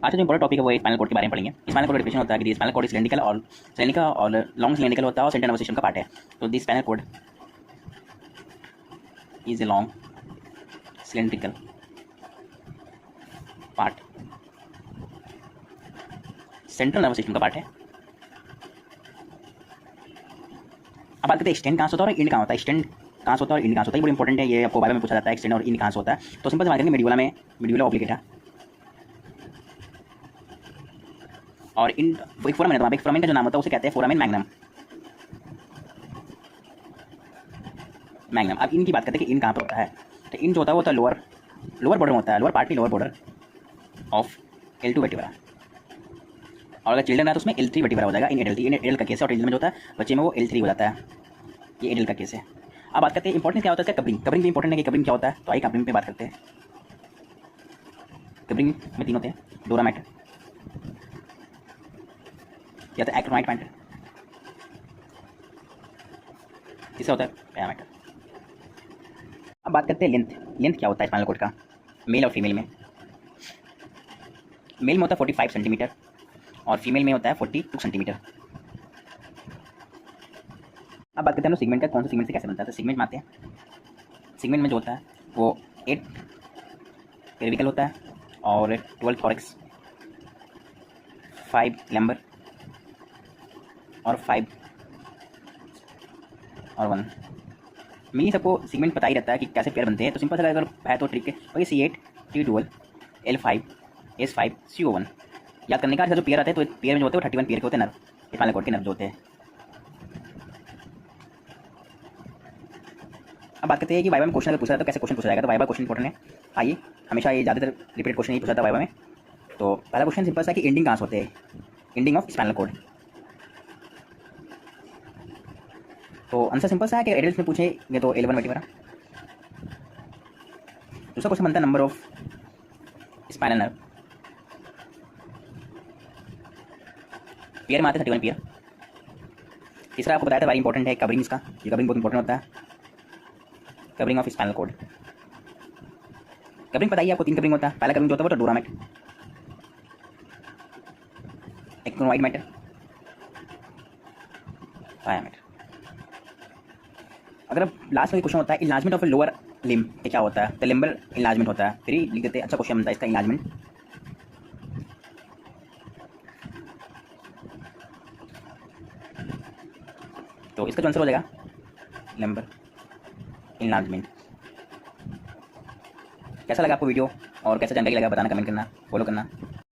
आज का जो इंपॉर्टेंट टॉपिक है वो स्पाइनल कॉर्ड के बारे में पढ़ेंगे। स्पाइनल कॉर्ड का डिफिनेशन होता है कि स्पाइनल कॉर्ड सिलेंड्रिकल और लॉन्ग सिलेंड्रिकल होता है और सेंट्रल नर्वस सिस्टम का पार्ट है। तो this spinal cord is a long cylindrical part, central nervous system का पार्ट है। अब बात करते हैं स्टेंड कहाँ से होता है और इंड कहाँ होता है। स्टेंड कहाँ से होता है और इंड कहाँ से होता है, ये बड़ा इंपॉर्टेंट है। ये आपको बारे में पूछा जाता है, स्टेंड और इंड कहाँ से होता है। तो सिंपल से बात करेंगे मेडुला ऑब्लिगेटा और इंड एक फोरामेन है। तो वहाँ पे एक फोरामेन का जो नाम होता है उसे कहते हैं फोरामेन मैग्नम। अब इनकी बात करते हैं कि इन कहाँ पर होता है। तो इन जो होता है वो होता है लोअर बॉर्डर में होता है, लोअर पार्ट की lower border of L2 vertebra. और अगर चिल्ड्रन है तो उसमें L3 वर्टिब्रा हो जाएगा इन एडल्ट का केस है। और चिल्ड्रन में जो होता है बच्चे में वो L3 हो जाता है। ये एडल्ट का केस है। अब बात करते हैं इंपॉर्टेंट क्या होता है इसका। कवरिंग भी इंपॉर्टेंट है कि कवरिंग क्या होता है। तो आइए कवरिंग पे बात करते हैं। कवरिंग में तीन होते हैं, डोरा मैटर या तो एक्रोनाइट मैटर, तीसरा होता है पैरामीटर। अब बात करते हैं लेंथ क्या होता है स्पाइनल कॉर्ड का मेल और फीमेल में। मेल में होता है 45 सेंटीमीटर और फीमेल में होता है 42 सेंटीमीटर। अब बात करते हैं हम सेगमेंट का, कौन सा सेगमेंट से कैसे बनता है। तो सेगमेंट में आते हैं। सेगमेंट में जो होता है वो 8 पेरिविकल होता है और 12 थॉरैक्स, 5 लैम्बर और 5 और 1। मेनली सबको सेगमेंट पता ही रहता है कि कैसे पेयर बनते हैं। तो सिंपल सा अगर है तो ट्रिक है वही C8 T12 L5 S5 CO1 याद करने का। जो पेयर आते हैं तो पेयर में जो होते हैं वो 31 पेयर के होते हैं नर्व, स्पाइनल कॉर्ड के नर्व जो होते हैं। अब बात करते हैं कि वाइवा में क्वेश्चन अगर पूछा जाए तो कैसे क्वेश्चन पूछा जाएगा। तो वाइवा क्वेश्चन इंपॉर्टेंट है। आइए, हमेशा ये ज़्यादातर रिपीटेड क्वेश्चन ही पूछा जाता है वाइवा में। तो पहला क्वेश्चन सिंपल सा कि एंडिंग कहाँ से होते हैं, एंडिंग ऑफ स्पाइनल कॉर्ड। तो आंसर सिंपल सा है कि एडल्ट में पूछेंगे तो L1 वर्टिब्रा। दूसरा क्वेश्चन बनता है number of spinal nerve, pair में आते हैं 31 पेयर। तीसरा आपको बताया था वेरी इंपॉर्टेंट है कवरिंग इसका, ये कवरिंग बहुत इंपॉर्टेंट होता है। Covering of spinal cord, covering बताइए आपको 3 कवरिंग होता है। पहला कवरिंग जो होता है वो तो डोरा मैटर, एक्टिनोइड मैटर, पैरामीटर। अगर लास्ट में क्वेश्चन होता है इलाजमेंट ऑफ लोअर लिम्ब क्या होता है, तो लिम्बल इलाजमेंट होता है। फिर ही लिख देते हैं, अच्छा क्वेश्चन बनता है इसका इलाजमेंट। तो इसका जो आंसर हो जाएगा लिम्बल इलाजमेंट। कैसा लगा आपको वीडियो और कैसा जानकारी लगा बताना, कमेंट करना, फॉलो करना।